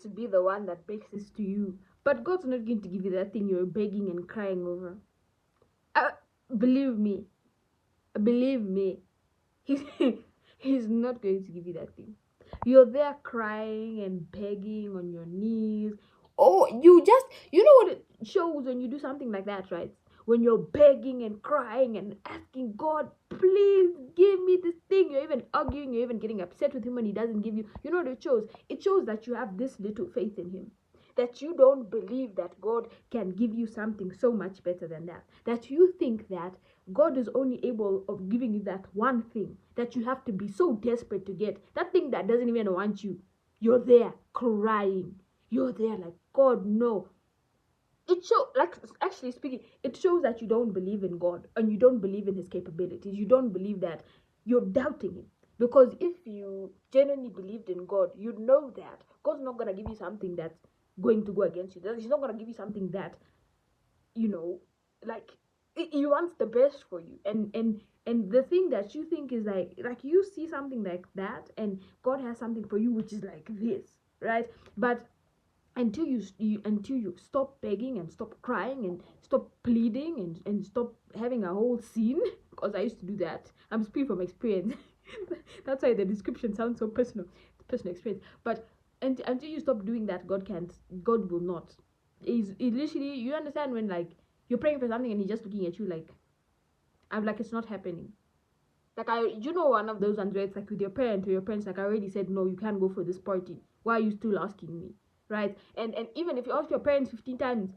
may be the one that makes this to you, but God's not going to give you that thing you're begging and crying over. Uh, believe me, believe me, he's, he's not going to give you that thing. You're there crying and begging on your knees. Oh, you know what it shows when you do something like that, right? When you're begging and crying and asking God, please give me this thing. You're even arguing, you're even getting upset with him when he doesn't give you. You know what it shows? It shows that you have this little faith in him. That you don't believe that God can give you something so much better than that. That you think that God is only able of giving you that one thing that you have to be so desperate to get. That thing that doesn't even want you. You're there crying. You're there like, God, no. It shows, like, actually speaking, it shows that you don't believe in God and you don't believe in his capabilities. You don't believe that, you're doubting him. Because if you genuinely believed in God, you'd know that God's not going to give you something that's going to go against you. He's not going to give you something that, like, he wants the best for you. And the thing that you think is like you see something like that, and God has something for you which is like this, right? But until you stop begging and stop crying and stop pleading and stop having a whole scene, because I used to do that. I'm speaking from experience. That's why the description sounds so personal experience. But until you stop doing that, God will not. Is it literally, you understand when, like, you're praying for something and he's just looking at you like, I'm like, it's not happening. Like, one of those ones where it's like with your parent, or your parents like, I already said no, you can't go for this party. Why are you still asking me? Right? And even if you ask your parents 15 times,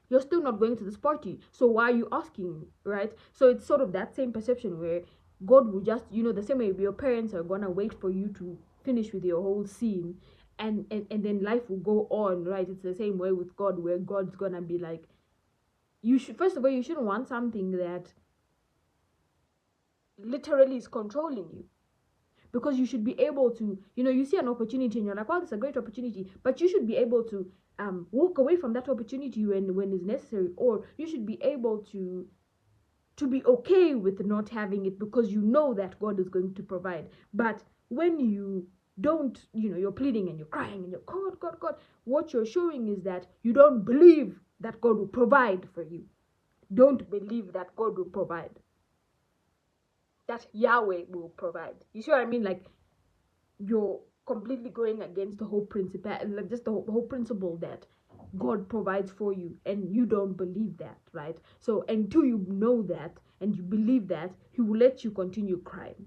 you're still not going to this party. So why are you asking me? Right? So it's sort of that same perception where God will just, the same way your parents are gonna wait for you to finish with your whole scene, and then life will go on, right? It's the same way with God, where God's gonna be like, you should, first of all, you shouldn't want something that literally is controlling you, because you should be able to, you see an opportunity and you're like, wow, this is a great opportunity, but you should be able to walk away from that opportunity when it's necessary, or you should be able to be okay with not having it, because you know that God is going to provide. But when you don't, you're pleading and you're crying and you're, God, what you're showing is that you don't believe that God will provide for you. Don't believe that God will provide, that Yahweh will provide. You see what I mean? Like, you're completely going against the whole principle, like just the whole principle that God provides for you, and you don't believe that, right? So until you know that and you believe that, he will let you continue crying.